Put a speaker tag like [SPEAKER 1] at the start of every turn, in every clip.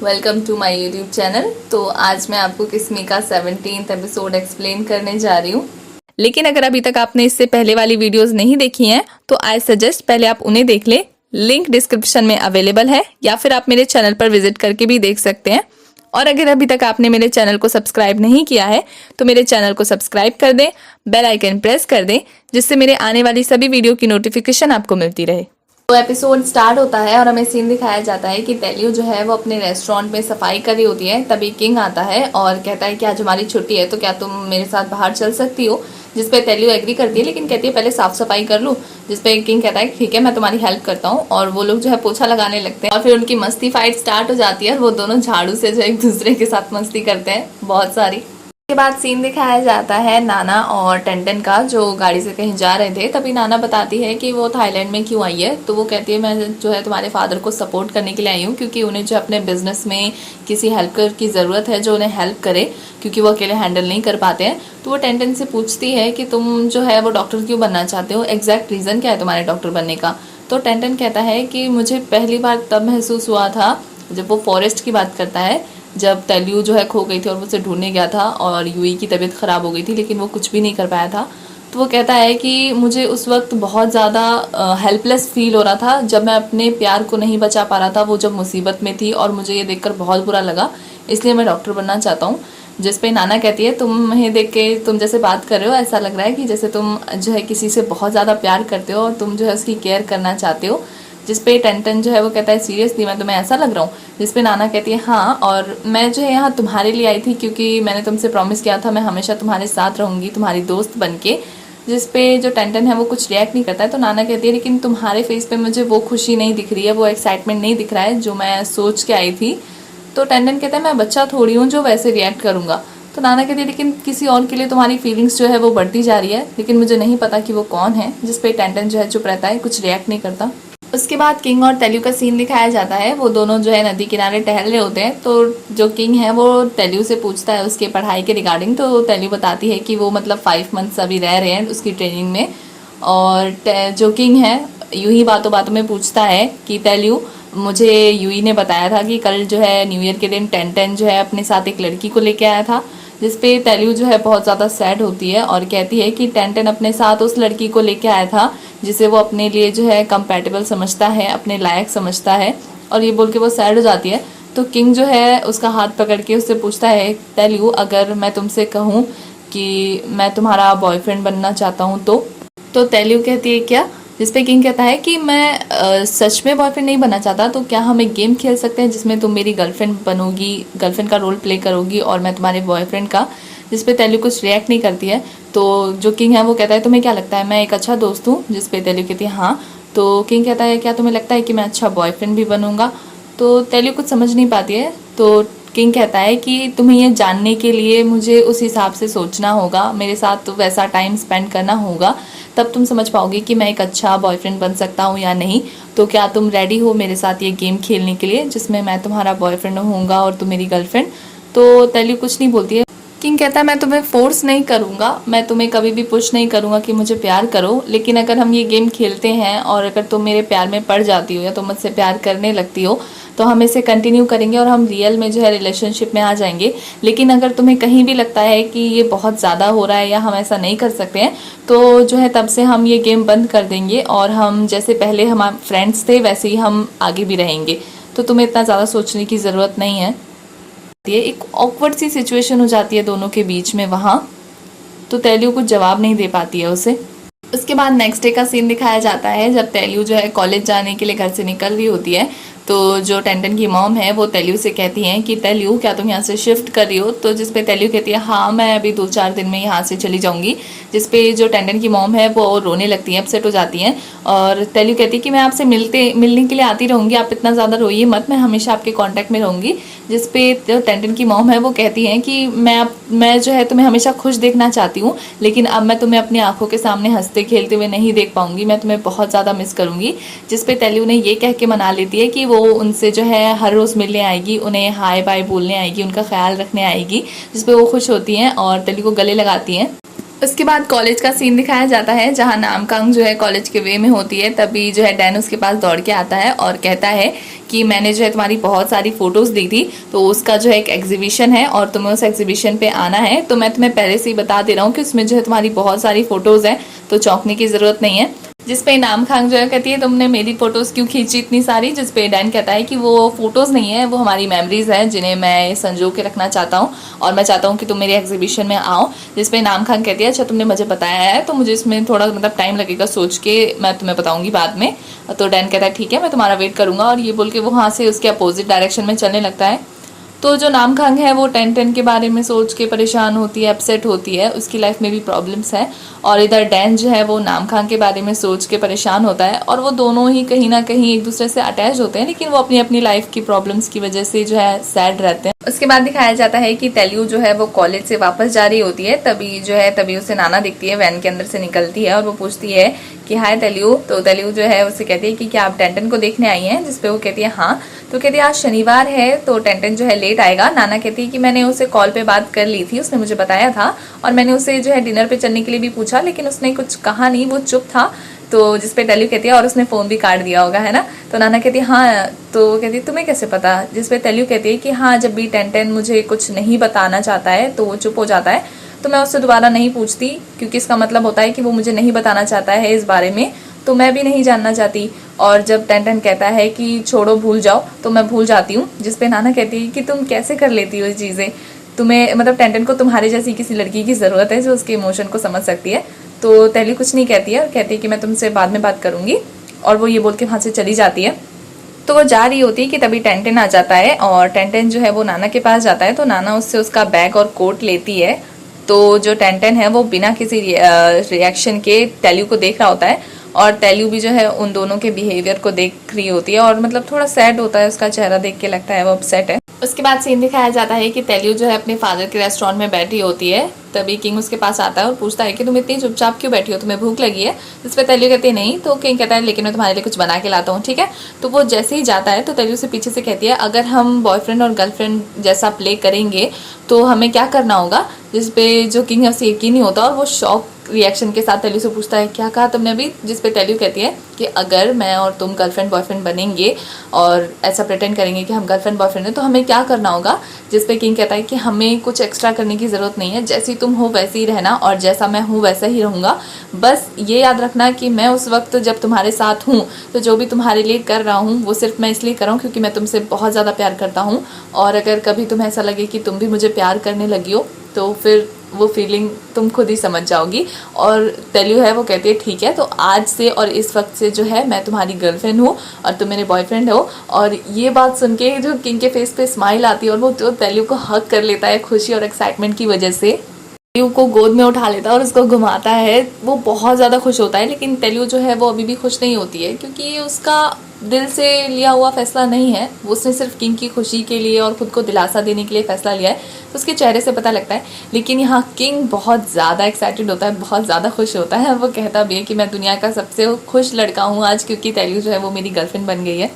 [SPEAKER 1] Welcome to my YouTube channel. तो आज मैं आपको किस्मी का 17th एपिसोड एक्सप्लेन करने जा रही हूँ। लेकिन अगर अभी तक आपने इससे पहले वाली वीडियोस नहीं देखी हैं तो आई सजेस्ट पहले आप उन्हें देख लें। लिंक डिस्क्रिप्शन में अवेलेबल है या फिर आप मेरे चैनल पर विजिट करके भी देख सकते हैं। और अगर अभी तक आपने मेरे चैनल को सब्सक्राइब नहीं किया है तो मेरे चैनल को सब्सक्राइब कर दें, बेल आइकन प्रेस कर दें, जिससे मेरे आने वाली सभी वीडियो की नोटिफिकेशन आपको मिलती रहे। तो एपिसोड स्टार्ट होता है और हमें सीन दिखाया जाता है कि तेलियो जो है वो अपने रेस्टोरेंट में सफाई कर रही होती है। तभी किंग आता है और कहता है कि आज हमारी छुट्टी है तो क्या तुम मेरे साथ बाहर चल सकती हो, जिसपे तेलियो एग्री करती है लेकिन कहती है पहले साफ सफाई कर लूँ। जिसपे किंग कहता है ठीक है मैं तुम्हारी हेल्प करता हूँ और वो लोग जो है पोछा लगाने लगते हैं और फिर उनकी मस्ती फाइट स्टार्ट हो जाती है और वो दोनों झाड़ू से जो एक दूसरे के साथ मस्ती करते हैं बहुत सारी। के बाद सीन दिखाया जाता है नाना और टेंटन का, जो गाड़ी से कहीं जा रहे थे। तभी नाना बताती है कि वो थाईलैंड में क्यों आई है। तो वो कहती है मैं जो है तुम्हारे फादर को सपोर्ट करने के लिए आई हूँ, क्योंकि उन्हें जो अपने बिजनेस में किसी हेल्प की ज़रूरत है जो उन्हें हेल्प करे, क्योंकि वो अकेले हैंडल नहीं कर पाते हैं। तो वो टेंटन से पूछती है कि तुम जो है वो डॉक्टर क्यों बनना चाहते हो, एग्जैक्ट रीज़न क्या है तुम्हारे डॉक्टर बनने का। तो टेंटन कहता है कि मुझे पहली बार तब महसूस हुआ था जब वो फॉरेस्ट की बात करता है, जब तेलियो जो है खो गई थी और वो उसे ढूंढने गया था और यूई की तबीयत ख़राब हो गई थी लेकिन वो कुछ भी नहीं कर पाया था। तो वो कहता है कि मुझे उस वक्त बहुत ज़्यादा हेल्पलेस फील हो रहा था जब मैं अपने प्यार को नहीं बचा पा रहा था, वो जब मुसीबत में थी, और मुझे ये देखकर बहुत बुरा लगा, इसलिए मैं डॉक्टर बनना चाहता हूँ। जिस पे नाना कहती है तुम्हें देख के तुम जैसे बात कर रहे हो ऐसा लग रहा है कि जैसे तुम जो है किसी से बहुत ज़्यादा प्यार करते हो और तुम जो है उसकी केयर करना चाहते हो। जिसपे टेंटन जो है वो कहता है सीरियसली मैं तुम्हें ऐसा लग रहा हूँ। जिसपे नाना कहती है हाँ, और मैं जो है यहाँ तुम्हारे लिए आई थी क्योंकि मैंने तुमसे प्रॉमिस किया था मैं हमेशा तुम्हारे साथ रहूँगी, तुम्हारी दोस्त बन के। जिसपे जो टेंटन है वो कुछ रिएक्ट नहीं करता है। तो नाना कहती है लेकिन तुम्हारे फेस पे मुझे वो खुशी नहीं दिख रही है, वो एक्साइटमेंट नहीं दिख रहा है जो मैं सोच के आई थी। तो टेंटन कहता है मैं बच्चा थोड़ी हूँ जो वैसे रिएक्ट करूँगा। तो नाना कहती है लेकिन किसी और के लिए तुम्हारी फीलिंग्स जो है वो बढ़ती जा रही है, लेकिन मुझे नहीं पता कि वो कौन है। जिसपे टेंटन जो है चुप रहता है, कुछ रिएक्ट नहीं करता। उसके बाद किंग और तेलियो का सीन दिखाया जाता है। वो दोनों जो है नदी किनारे टहल रहे होते हैं। तो जो किंग है वो तेलियो से पूछता है उसके पढ़ाई के रिगार्डिंग। तो तेलियो बताती है कि वो मतलब 5 मंथ्स अभी रह रहे हैं उसकी ट्रेनिंग में। और जो किंग है यूं ही बातों बातों में पूछता है कि तेलियो मुझे यूई ने बताया था कि कल जो है न्यू ईयर के दिन टेंटन जो है अपने साथ एक लड़की को लेके आया था। जिसपे तेलियो जो है बहुत ज़्यादा सैड होती है और कहती है कि टेंटन अपने साथ उस लड़की को लेके आया था जिसे वो अपने लिए जो है कंपैटिबल समझता है, अपने लायक समझता है। और ये बोल के वो सैड हो जाती है। तो किंग जो है उसका हाथ पकड़ के उससे पूछता है तेलियो अगर मैं तुमसे कहूँ कि मैं तुम्हारा बॉयफ्रेंड बनना चाहता हूँ तो तेलियो कहती है क्या। जिसपे किंग कहता है कि मैं सच में बॉयफ्रेंड नहीं बनना चाहता, तो क्या हम एक गेम खेल सकते हैं जिसमें तुम मेरी गर्लफ्रेंड बनोगी, गर्लफ्रेंड का रोल प्ले करोगी और मैं तुम्हारे बॉयफ्रेंड का। जिसपे तेलियो कुछ रिएक्ट नहीं करती है। तो जो किंग है वो कहता है तुम्हें क्या लगता है मैं एक अच्छा दोस्त हूँ। जिसपे तेलियो कहती है हाँ। तो किंग कहता है क्या तुम्हें लगता है कि मैं अच्छा बॉयफ्रेंड भी बनूंगा। तो तेलियो कुछ समझ नहीं पाती है। तो किंग कहता है कि तुम्हें ये जानने के लिए मुझे उस हिसाब से सोचना होगा, मेरे साथ वैसा टाइम स्पेंड करना होगा, तब तुम समझ पाओगी कि मैं एक अच्छा बॉयफ्रेंड बन सकता हूँ या नहीं। तो क्या तुम रेडी हो मेरे साथ ये गेम खेलने के लिए जिसमें मैं तुम्हारा बॉयफ्रेंड होऊंगा और तुम मेरी गर्लफ्रेंड। तो तेलियो कुछ नहीं बोलती है। किंग कहता है मैं तुम्हें फोर्स नहीं करूँगा, मैं तुम्हें कभी भी पुश नहीं करूँगा कि मुझे प्यार करो, लेकिन अगर हम ये गेम खेलते हैं और अगर तुम मेरे प्यार में पड़ जाती हो या तुम मुझसे प्यार करने लगती हो तो हम इसे कंटिन्यू करेंगे और हम रियल में जो है रिलेशनशिप में आ जाएंगे। लेकिन अगर तुम्हें कहीं भी लगता है कि ये बहुत ज़्यादा हो रहा है या हम ऐसा नहीं कर सकते हैं तो जो है तब से हम ये गेम बंद कर देंगे और हम जैसे पहले हम फ्रेंड्स थे वैसे ही हम आगे भी रहेंगे। तो तुम्हें इतना ज़्यादा सोचने की ज़रूरत नहीं है। एक ऑकवर्ड सी सिचुएशन हो जाती है दोनों के बीच में वहाँ। तो तेलियो कुछ जवाब नहीं दे पाती है उसे। उसके बाद नेक्स्ट डे का सीन दिखाया जाता है जब तेलियो जो है कॉलेज जाने के लिए घर से निकल रही होती है। तो जो टेंटन की मॉम है वो तेलियो से कहती हैं कि तेलियो क्या तुम यहाँ से शिफ्ट कर रही हो। तो जिसपे तेलियो कहती है हाँ मैं अभी 2-4 दिन में यहाँ से चली जाऊँगी। जिसपे जो टेंटन की मॉम है वो रोने लगती हैं, अपसेट हो जाती हैं। और तेलियो कहती है कि मैं आपसे मिलने के लिए आती रहूँगी, आप इतना ज़्यादा रोइए मत, मैं हमेशा आपके कॉन्टैक्ट में रहूँगी। जिसपे जो टेंटन की मॉम है वो कहती हैं कि मैं जो है तुम्हें हमेशा खुश देखना चाहती हूँ, लेकिन अब मैं तुम्हें अपनी आंखों के सामने हंसते खेलते हुए नहीं देख पाऊंगी, मैं तुम्हें बहुत ज़्यादा मिस करूँगी। जिसपे तेलियो ने ये कह के मना लेती है कि वो उनसे जो है हर रोज़ मिलने आएगी, उन्हें हाय बाय बोलने आएगी, उनका ख्याल रखने आएगी। जिसपे वो खुश होती हैं और तेलियो को गले लगाती हैं। उसके बाद कॉलेज का सीन दिखाया जाता है जहाँ नामकांग जो है कॉलेज के वे में होती है। तभी जो है डैन उसके पास दौड़ के आता है और कहता है कि मैंने जो है तुम्हारी बहुत सारी फ़ोटोज़ दी थी, तो उसका जो है एक एग्जीबिशन है और तुम्हें उस एग्जीबिशन पे आना है। तो मैं तुम्हें पहले से ही बता दे रहा हूँ कि उसमें जो है तुम्हारी बहुत सारी फ़ोटोज़ हैं, तो चौंकने की ज़रूरत नहीं है। जिस पे इनाम खान जो है कहती है तुमने मेरी फ़ोटोज़ क्यों खींची इतनी सारी, जिस पे डैन कहता है कि वो फ़ोटोज़ नहीं है, वो हमारी मेमोरीज़ हैं जिन्हें मैं संजो के रखना चाहता हूँ और मैं चाहता हूँ कि तुम मेरे एग्जीबिशन में आओ। जिस पे इनाम खान कहती है अच्छा तुमने मुझे बताया है, तो मुझे इसमें थोड़ा मतलब टाइम लगेगा, सोच के मैं तुम्हें बताऊँगी बाद में। तो डैन कहता है ठीक है, मैं तुम्हारा वेट करूँगा, और ये बोल के वो वहाँ से उसके अपोजिट डायरेक्शन में चलने लगता है। तो जो नामखांग है वो 10-10 के बारे में सोच के परेशान होती है, अपसेट होती है, उसकी लाइफ में भी प्रॉब्लम्स है। और इधर डैन जो है वो नामखांग के बारे में सोच के परेशान होता है, और वो दोनों ही कहीं ना कहीं एक दूसरे से अटैच होते हैं, लेकिन वो अपनी अपनी लाइफ की प्रॉब्लम्स की वजह से जो है सैड रहते हैं। उसके बाद दिखाया जाता है कि तेलियू जो है वो कॉलेज से वापस जा रही होती है, तभी उसे नाना दिखती है, वैन के अंदर से निकलती है और वो पूछती है कि हाय तेलियू। तो तेलियू जो है उससे कहती है कि क्या आप टेंटन को देखने आई हैं, जिसपे वो कहती है हाँ। तो कहती है आज शनिवार है तो टेंटन जो है लेट आएगा। नाना कहती है कि मैंने उसे कॉल पे बात कर ली थी, उसने मुझे बताया था, और मैंने उसे जो है डिनर पे चलने के लिए भी पूछा, लेकिन उसने कुछ कहा नहीं, वो चुप था। तो जिसपे तेलियू कहती है और उसने फ़ोन भी काट दिया होगा, है ना। तो नाना कहती है हाँ। तो कहती है तुम्हें कैसे पता, जिसपे तेलियू कहती है कि हाँ जब भी टेंटन मुझे कुछ नहीं बताना चाहता है तो वो चुप हो जाता है, तो मैं उससे दोबारा नहीं पूछती, क्योंकि इसका मतलब होता है कि वो मुझे नहीं बताना चाहता है इस बारे में, तो मैं भी नहीं जानना चाहती। और जब टेंटन कहता है कि छोड़ो भूल जाओ, तो मैं भूल जाती हूँ। जिसपे नाना कहती है कि तुम कैसे कर लेती हो ये चीज़ें, तुम्हें मतलब टेंटन को तुम्हारे जैसी किसी लड़की की ज़रूरत है जो उसके इमोशन को समझ सकती है। तो तेली कुछ नहीं कहती है और कहती है कि मैं तुमसे बाद में बात करूँगी, और वो ये बोल के वहाँ से चली जाती है। तो वो जा रही होती है कि तभी टेंटन आ जाता है, और टेंटन जो है वो नाना के पास जाता है, तो नाना उससे उसका बैग और कोट लेती है। तो जो टेंटन है वो बिना किसी रिएक्शन के तेलियू को देख रहा होता है, और तेलियू भी जो है उन दोनों के बिहेवियर को देख रही होती है, और मतलब थोड़ा सैड होता है, उसका चेहरा देख के लगता है वो अपसेट है। उसके बाद सीन दिखाया जाता है कि तेलियू जो है अपने फादर के रेस्टोरेंट में बैठी होती है, तभी किंग उसके पास आता है और पूछता है कि तुम इतनी चुपचाप क्यों बैठी हो, तुम्हें भूख लगी है। इस पर तेलियू कहती है नहीं, तो किंग कहता है लेकिन मैं तुम्हारे लिए कुछ बना के लाता हूँ, ठीक है। तो वो जैसे ही जाता है तो तेलियू से पीछे से कहती है अगर हम बॉयफ्रेंड और गर्लफ्रेंड जैसा प्ले करेंगे तो हमें क्या करना होगा, जिसपे जो किंग है उसे यकीन नहीं होता, और वो शॉक रिएक्शन के साथ तेलियू से पूछता है क्या कहा तुमने अभी, जिसपे तेलियू कहती है कि अगर मैं और तुम गर्लफ्रेंड बॉयफ्रेंड बनेंगे और ऐसा प्रिटेंड करेंगे कि हम गर्लफ्रेंड बॉयफ्रेंड हैं, तो हमें क्या करना होगा। जिसपे किंग कहता है कि हमें कुछ एक्स्ट्रा करने की ज़रूरत नहीं है, जैसी तुम हो वैसे ही रहना और जैसा मैं हूँ वैसा ही रहूँगा। बस ये याद रखना कि मैं उस वक्त जब तुम्हारे साथ हूँ तो जो भी तुम्हारे लिए कर रहा हूँ वो सिर्फ मैं इसलिए कर रहा हूँ क्योंकि मैं तुमसे बहुत ज़्यादा प्यार करता हूँ, और अगर कभी तुम्हें ऐसा लगे कि तुम भी मुझे प्यार करने लगी हो तो फिर वो फीलिंग तुम खुद ही समझ जाओगी। और तेलियू है वो कहती है ठीक है, तो आज से और इस वक्त से जो है मैं तुम्हारी गर्लफ्रेंड हूँ और तुम मेरे बॉयफ्रेंड हो। और ये बात सुन के जो किंग के फेस पे स्माइल आती है और वो तो तेलियू को हग कर लेता है खुशी और एक्साइटमेंट की वजह से, तेलियू को गोद में उठा लेता है और उसको घुमाता है, वो बहुत ज़्यादा खुश होता है। लेकिन तेलियू जो है वो अभी भी खुश नहीं होती है, क्योंकि ये उसका दिल से लिया हुआ फैसला नहीं है, वो उसने सिर्फ किंग की खुशी के लिए और ख़ुद को दिलासा देने के लिए फ़ैसला लिया है, तो उसके चेहरे से पता लगता है। लेकिन यहाँ किंग बहुत ज़्यादा एक्साइटेड होता है, बहुत ज़्यादा खुश होता है, वो कहता भी है कि मैं दुनिया का सबसे खुश लड़का हूँ आज, क्योंकि तेलियू जो है वो मेरी गर्लफ्रेंड बन गई है।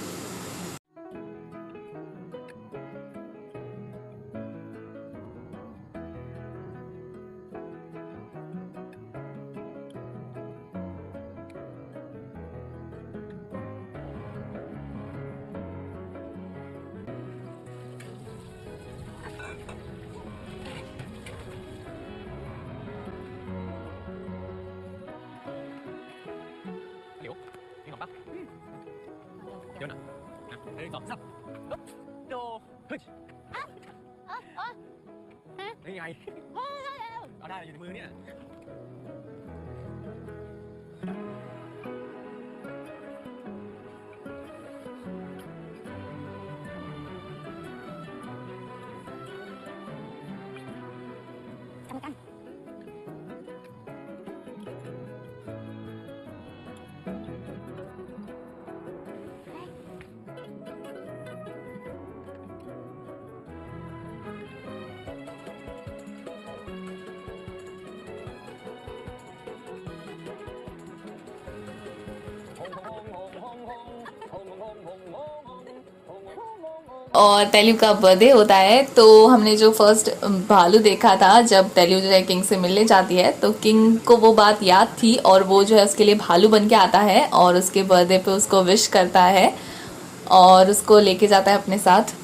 [SPEAKER 2] hiểu hiểu không bác hiểu nào đây dọn dẹp đồ đâyไงเอาได้อยู่ในมือเนี่ยทำกัน
[SPEAKER 1] और तेलियू का बर्थडे होता है, तो हमने जो फर्स्ट भालू देखा था जब तेलियू जो है किंग से मिलने जाती है, तो किंग को वो बात याद थी और वो जो है उसके लिए भालू बन के आता है और उसके बर्थडे पे उसको विश करता है। और उसको लेके जाता है अपने साथ।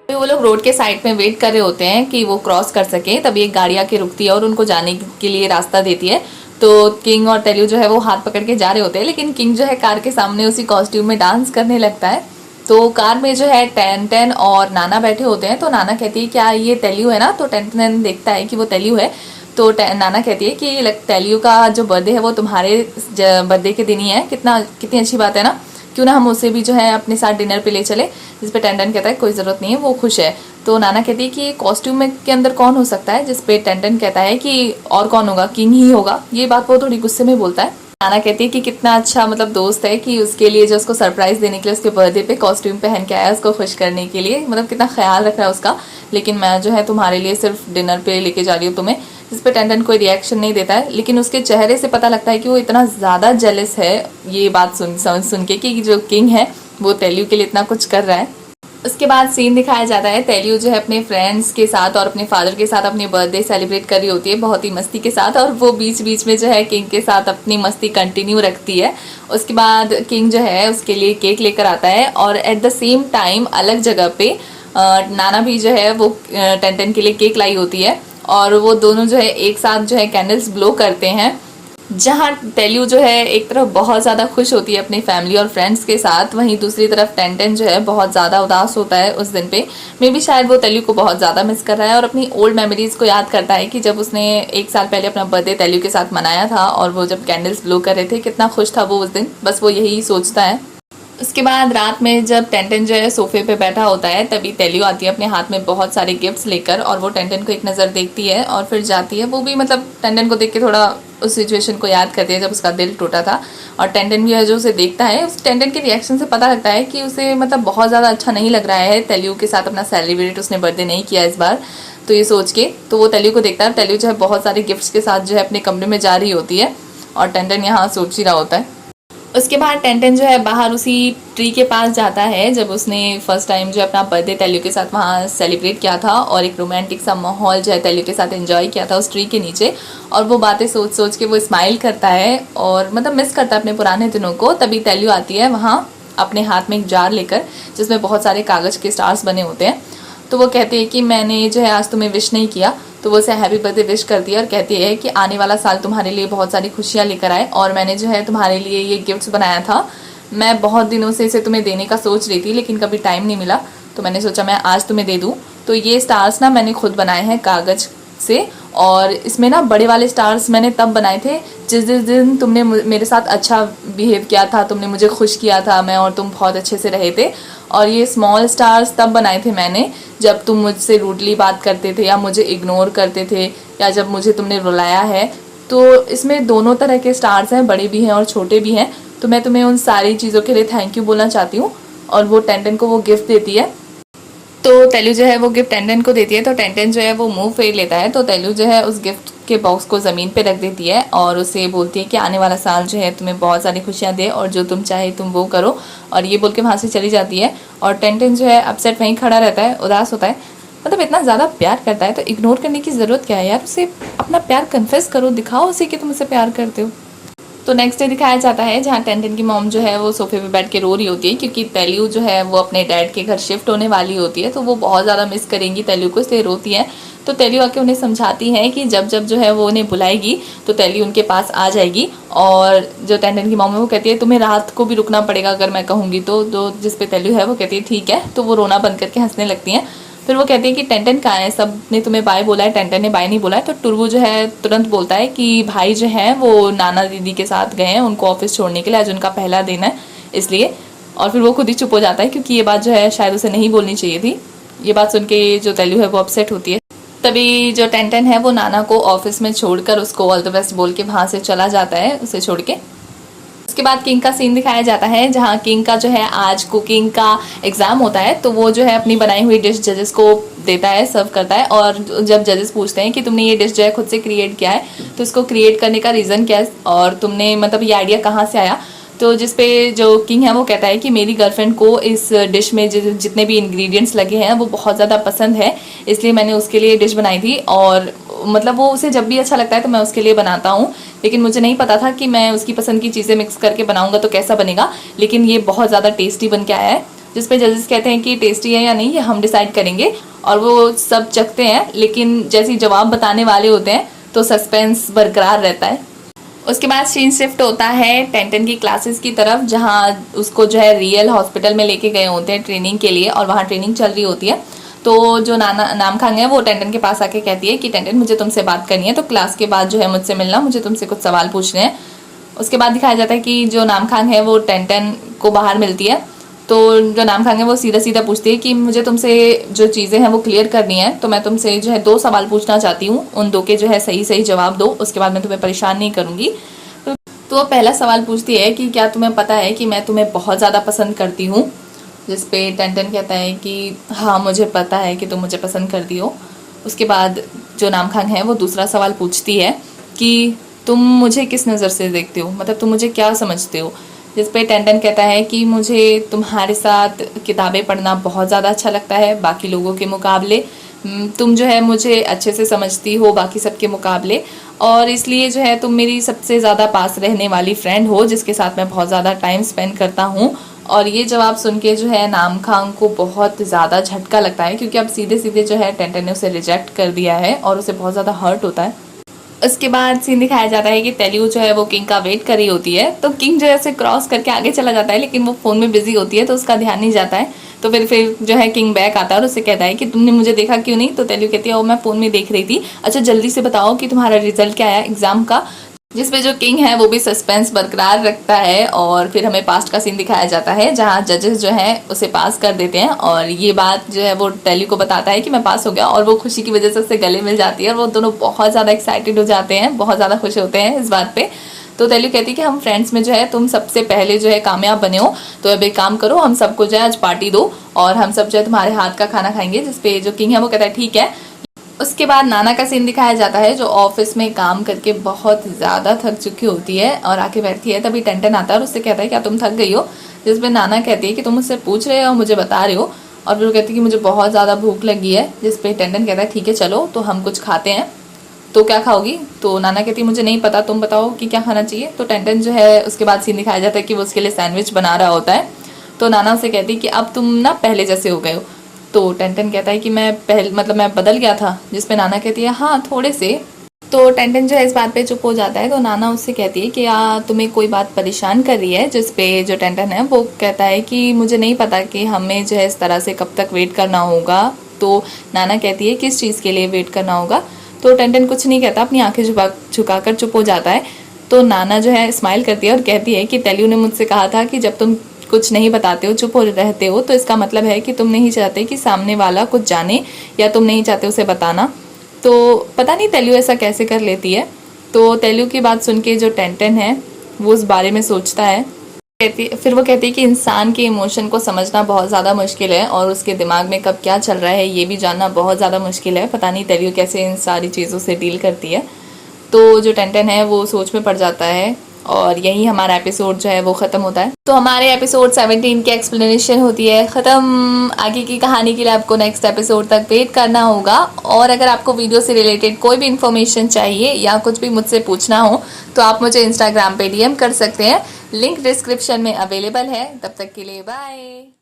[SPEAKER 1] तो वो लोग रोड के साइड में वेट कर रहे होते हैं कि वो क्रॉस कर सके, तभी एक गाड़ी आके रुकती है और उनको जाने के लिए रास्ता देती है। तो किंग और टेल्यू जो है वो हाथ पकड़ के जा रहे होते हैं, लेकिन किंग जो है कार के सामने उसी कॉस्ट्यूम में डांस करने लगता है। तो कार में जो है टेन टेन और नाना बैठे होते हैं। तो नाना कहती है क्या ये टेल्यू है ना, तो टेन टेन देखता है कि वो टेल्यू है। तो नाना कहती है कि टेल्यू का जो बर्थडे है वो तुम्हारे बर्थडे के दिन ही है, कितनी अच्छी बात है ना, क्यों ना हम उसे भी जो है अपने साथ डिनर पे ले चले। जिस पे टेंटन कहता है कोई ज़रूरत नहीं है, वो खुश है। तो नाना कहती है कि कॉस्ट्यूम में के अंदर कौन हो सकता है, जिस पे टेंटन कहता है कि और कौन होगा, किंग ही होगा। ये बात वो थोड़ी गुस्से में बोलता है। नाना कहती है कि कितना अच्छा मतलब दोस्त है कि उसके लिए जो उसको सरप्राइज देने के लिए उसके बर्थडे पे कॉस्ट्यूम पहन के आया, उसको खुश करने के लिए, मतलब कितना ख्याल रख रहा है उसका। लेकिन मैं जो है तुम्हारे लिए सिर्फ डिनर पे लेके जा रही हूँ तुम्हें। जिस पे टेंटन कोई रिएक्शन नहीं देता है, लेकिन उसके चेहरे से पता लगता है कि वो इतना ज़्यादा जेलस है ये बात सुन के कि जो किंग है वो टेल्यू के लिए इतना कुछ कर रहा है। उसके बाद सीन दिखाया जाता है टेल्यू जो है अपने फ्रेंड्स के साथ और अपने फादर के साथ अपनी बर्थडे सेलिब्रेट कर रही होती है बहुत ही मस्ती के साथ, और वो बीच बीच में जो है किंग के साथ अपनी मस्ती कंटिन्यू रखती है। उसके बाद किंग जो है उसके लिए केक लेकर आता है, और एट द सेम टाइम अलग जगह पे नाना भी जो है वो टेंटन के लिए केक लाई होती है, और वो दोनों जो है एक साथ जो है कैंडल्स ब्लो करते हैं। जहाँ टेल्यू जो है एक तरफ बहुत ज़्यादा खुश होती है अपनी फैमिली और फ्रेंड्स के साथ, वहीं दूसरी तरफ टेंटन जो है बहुत ज़्यादा उदास होता है उस दिन पे। मे बी शायद वो टेल्यू को बहुत ज़्यादा मिस कर रहा है और अपनी ओल्ड मेमोरीज़ को याद करता है कि जब उसने 1 साल पहले अपना बर्थडे टेल्यू के साथ मनाया था और वो जब कैंडल्स ब्लो कर रहे थे, कितना खुश था वो उस दिन, बस वो यही सोचता है। उसके बाद रात में जब टेंटन जो है सोफे पे बैठा होता है, तभी टेल्यू आती है अपने हाथ में बहुत सारे गिफ्ट्स लेकर, और वो टेंटन को एक नज़र देखती है और फिर जाती है। वो भी मतलब टेंटन को देख के थोड़ा उस सिचुएशन को याद करती है जब उसका दिल टूटा था, और टेंटन भी है जो उसे देखता है। उस टेंटन के रिएक्शन से पता लगता है कि उसे मतलब बहुत ज़्यादा अच्छा नहीं लग रहा है टेल्यू के साथ अपना सेलिब्रेट उसने बर्थडे नहीं किया इस बार। तो ये सोच के तो वो टेल्यू को देखता है। टेल्यू जो है बहुत सारे गिफ्ट्स के साथ जो है अपने कमरे में जा रही होती है, और टेंटन यहाँ सोच ही रहा होता है। उसके बाद टेंटन जो है बाहर उसी ट्री के पास जाता है जब उसने फर्स्ट टाइम जो अपना बर्थडे टेल्यू के साथ वहाँ सेलिब्रेट किया था, और एक रोमांटिक सा माहौल जो है टेल्यू के साथ एंजॉय किया था उस ट्री के नीचे। और वो बातें सोच सोच के वो स्माइल करता है और मतलब मिस करता है अपने पुराने दिनों को। तभी टेल्यू आती है वहाँ अपने हाथ में एक जार लेकर, जिसमें बहुत सारे कागज़ के स्टार्स बने होते हैं। तो वो कहती है कि मैंने जो है आज तुम्हें विश नहीं किया, तो वो उसे हैप्पी बर्थडे विश करती है और कहती है कि आने वाला साल तुम्हारे लिए बहुत सारी खुशियाँ लेकर आए, और मैंने जो है तुम्हारे लिए ये गिफ्ट्स बनाया था। मैं बहुत दिनों से इसे तुम्हें देने का सोच रही थी, लेकिन कभी टाइम नहीं मिला, तो मैंने सोचा मैं आज तुम्हें दे दूँ। तो ये स्टार्स ना मैंने खुद बनाए हैं कागज़ से, और इसमें ना बड़े वाले स्टार्स मैंने तब बनाए थे जिस दिन तुमने मेरे साथ अच्छा बिहेव किया था, तुमने मुझे खुश किया था, मैं और तुम बहुत अच्छे से रहे थे। और ये स्मॉल स्टार्स तब बनाए थे मैंने जब तुम मुझसे रूडली बात करते थे या मुझे इग्नोर करते थे, या जब मुझे तुमने रुलाया है। तो इसमें दोनों तरह के स्टार्स हैं, बड़े भी हैं और छोटे भी हैं। तो मैं तुम्हें उन सारी चीज़ों के लिए थैंक यू बोलना चाहती हूँ। और वो टेंटन को वो गिफ्ट देती है। तो टेल्यू जो है वो गिफ्ट टेंटन को देती है, तो टेंटन जो है वो मुंह फेर लेता है। तो टेल्यू जो है उस गिफ्ट के बॉक्स को ज़मीन पे रख देती है और उसे बोलती है कि आने वाला साल जो है तुम्हें बहुत सारी खुशियाँ दे, और जो तुम चाहे तुम वो करो। और ये बोल के वहाँ से चली जाती है, और टेंटन जो है अपसेट वहीं खड़ा रहता है, उदास होता है। मतलब इतना ज़्यादा प्यार करता है तो इग्नोर करने की ज़रूरत क्या है यार, उसे अपना प्यार कन्फेस करो, दिखाओ उसे कि तुम उसे प्यार करते हो। तो नेक्स्ट डे दिखाया जाता है जहाँ टेंटन की मॉम जो है वो सोफे पे बैठ के रो रही होती है, क्योंकि टेल्यू जो है वो अपने डैड के घर शिफ्ट होने वाली होती है। तो वो बहुत ज़्यादा मिस करेंगी टेल्यू को, इसलिए रोती है। तो टेल्यू आके उन्हें समझाती है कि जब जब जो है वो उन्हें बुलाएगी तो टेल्यू उनके पास आ जाएगी। और जो टेंटन की मॉम है वो कहती है तुम्हें रात को भी रुकना पड़ेगा अगर मैं कहूँगी तो जिस पे टेल्यू है वो कहती है ठीक है। तो वो रोना बंद करके हंसने लगती हैं। फिर वो कहती है कि टेंटन कहाँ है, सब ने तुम्हें बाय बोला है, टेंटन ने बाय नहीं बोला है। तो टुर्बू जो है तुरंत बोलता है कि भाई जो है वो नाना दीदी के साथ गए हैं उनको ऑफिस छोड़ने के लिए, आज उनका पहला दिन है इसलिए। और फिर वो खुद ही चुप हो जाता है, क्योंकि ये बात जो है शायद उसे नहीं बोलनी चाहिए थी। ये बात सुन के जो टेल्यू है वो अपसेट होती है। तभी जो टेंटन है वो नाना को ऑफिस में छोड़कर उसको ऑल द बेस्ट बोल के वहाँ से चला जाता है, उसे छोड़ के। उसके बाद किंग का सीन दिखाया जाता है जहाँ किंग का जो है आज कुकिंग का एग्ज़ाम होता है। तो वो जो है अपनी बनाई हुई डिश जजेस को देता है, सर्व करता है। और जब जजेस पूछते हैं कि तुमने ये डिश जो है खुद से क्रिएट किया है, तो इसको क्रिएट करने का रीज़न क्या है और तुमने मतलब ये आइडिया कहाँ से आया। तो जिस पे जो किंग है वो कहता है कि मेरी गर्लफ्रेंड को इस डिश में जितने भी इंग्रेडिएंट्स लगे हैं वो बहुत ज़्यादा पसंद है, इसलिए मैंने उसके लिए डिश बनाई थी। और मतलब वो उसे जब भी अच्छा लगता है तो मैं उसके लिए बनाता हूँ, लेकिन मुझे नहीं पता था कि मैं उसकी पसंद की चीज़ें मिक्स करके बनाऊँगा तो कैसा बनेगा, लेकिन ये बहुत ज़्यादा टेस्टी बन के आया है। जिसपे जजेस कहते हैं कि टेस्टी है या नहीं ये हम डिसाइड करेंगे, और वो सब चखते हैं, लेकिन जैसे ही जवाब बताने वाले होते हैं तो सस्पेंस बरकरार रहता है। उसके बाद सीन शिफ्ट होता है टेंटन की क्लासेस की तरफ, जहाँ उसको जो है रियल हॉस्पिटल में लेके गए होते हैं ट्रेनिंग के लिए, और वहाँ ट्रेनिंग चल रही होती है। तो जो नामखांग है वो टेंटन के पास आके कहती है कि टेंटन मुझे तुमसे बात करनी है, तो क्लास के बाद जो है मुझसे मिलना, मुझे तुमसे कुछ सवाल पूछने हैं। उसके बाद दिखाया जाता है कि जो नामखांग है वो टेंटन को बाहर मिलती है, तो जो नामखांग है वो सीधा सीधा पूछती है कि मुझे तुमसे जो चीज़ें हैं वो क्लियर करनी है, तो मैं तुमसे जो है 2 सवाल पूछना चाहती हूँ, उन 2 के जो है सही सही जवाब दो, उसके बाद मैं तुम्हें परेशान नहीं करूँगी। तो वो पहला सवाल पूछती है कि क्या तुम्हें पता है कि मैं तुम्हें बहुत ज़्यादा पसंद करती हूँ, जिसपे टेंटन कहता है कि हाँ मुझे पता है कि तुम मुझे पसंद करती हो। उसके बाद जो नामखांग है वो दूसरा सवाल पूछती है कि तुम मुझे किस नज़र से देखते हो, मतलब तुम मुझे क्या समझते हो, जिस पे टेंटन कहता है कि मुझे तुम्हारे साथ किताबें पढ़ना बहुत ज़्यादा अच्छा लगता है बाकी लोगों के मुकाबले, तुम जो है मुझे अच्छे से समझती हो बाकी सबके मुकाबले, और इसलिए जो है तुम मेरी सबसे ज़्यादा पास रहने वाली फ्रेंड हो जिसके साथ मैं बहुत ज़्यादा टाइम स्पेंड करता हूँ। और ये जवाब सुन के जो है नामखांग को बहुत ज़्यादा झटका लगता है, क्योंकि अब सीधे सीधे जो है टेंटन ने उसे रिजेक्ट कर दिया है और उसे बहुत ज़्यादा हर्ट होता है। उसके बाद सीन दिखाया जाता है कि तेलुगु जो है वो किंग का वेट कर रही होती है, तो किंग जो है उसे क्रॉस करके आगे चला जाता है, लेकिन वो फ़ोन में बिजी होती है तो उसका ध्यान नहीं जाता है। तो फिर जो है किंग बैक आता है और उससे कहता है कि तुमने मुझे देखा क्यों नहीं, तो तेलुगु कहती है वो मैं फ़ोन में देख रही थी, अच्छा जल्दी से बताओ कि तुम्हारा रिजल्ट क्या आया एग्ज़ाम का, जिसपे जो किंग है वो भी सस्पेंस बरकरार रखता है। और फिर हमें पास्ट का सीन दिखाया जाता है जहाँ जजेस जो है उसे पास कर देते हैं, और ये बात जो है वो टेली को बताता है कि मैं पास हो गया, और वो खुशी की वजह से उससे गले मिल जाती है, और वो दोनों बहुत ज़्यादा एक्साइटेड हो जाते हैं, बहुत ज़्यादा खुश होते हैं इस बात पे। तो तेलु कहती है कि हम फ्रेंड्स में जो है तुम सबसे पहले जो है कामयाब बने हो, तो अब एक काम करो हम सबको जो है आज पार्टी दो और हम सब जो है तुम्हारे हाथ का खाना खाएंगे, जिसपे जो किंग है वो कहता है ठीक है। उसके बाद नाना का सीन दिखाया जाता है जो ऑफिस में काम करके बहुत ज़्यादा थक चुकी होती है और आके बैठती है, तभी टेंटन आता है और उससे कहता है क्या तुम थक गई हो, जिसमें नाना कहती है कि तुम मुझसे पूछ रहे हो मुझे बता रहे हो, और फिर वो कहती है कि मुझे बहुत ज़्यादा भूख लगी है, जिसपे टेंटन कहता है ठीक है चलो तो हम कुछ खाते हैं, तो क्या खाओगी, तो नाना कहती है मुझे नहीं पता तुम बताओ कि क्या खाना चाहिए। तो टेंटन जो है उसके बाद सीन दिखाया जाता है कि वो उसके लिए सैंडविच बना रहा होता है, तो नाना उसे कहती है कि अब तुम ना पहले जैसे हो गए हो, तो टेंटन कहता है कि मैं बदल गया था, जिसपे नाना कहती है हाँ थोड़े से। तो टेंटन जो है इस बात पे चुप हो जाता है, तो नाना उससे कहती है कि तुम्हें कोई बात परेशान कर रही है, जिसपे जो टेंटन है वो कहता है कि मुझे नहीं पता कि हमें जो है इस तरह से कब तक वेट करना होगा। तो नाना कहती है किस चीज़ के लिए वेट करना होगा, तो टेंटन कुछ नहीं कहता, अपनी आंखें झुकाकर चुप हो जाता है। तो नाना जो है स्माइल करती है और कहती है कि तेलु ने मुझसे कहा था कि जब तुम कुछ नहीं बताते हो चुप हो रहते हो तो इसका मतलब है कि तुम नहीं चाहते कि सामने वाला कुछ जाने, या तुम नहीं चाहते उसे बताना। तो पता नहीं तेलु ऐसा कैसे कर लेती है। तो तेलु की बात सुन के जो टेंटन है वो उस बारे में सोचता है, फिर वो कहती है कि इंसान के इमोशन को समझना बहुत ज़्यादा मुश्किल है और उसके दिमाग में कब क्या चल रहा है ये भी जानना बहुत ज़्यादा मुश्किल है, पता नहीं तेलु कैसे इन सारी चीज़ों से डील करती है। तो जो टेंटन है वो सोच में पड़ जाता है और यही हमारा एपिसोड जो है वो ख़त्म होता है। तो हमारे एपिसोड 17 की एक्सप्लेनेशन होती है ख़त्म। आगे की कहानी के लिए आपको नेक्स्ट एपिसोड तक वेट करना होगा, और अगर आपको वीडियो से रिलेटेड कोई भी इन्फॉर्मेशन चाहिए या कुछ भी मुझसे पूछना हो तो आप मुझे इंस्टाग्राम पे DM कर सकते हैं, लिंक डिस्क्रिप्शन में अवेलेबल है। तब तक के लिए बाय।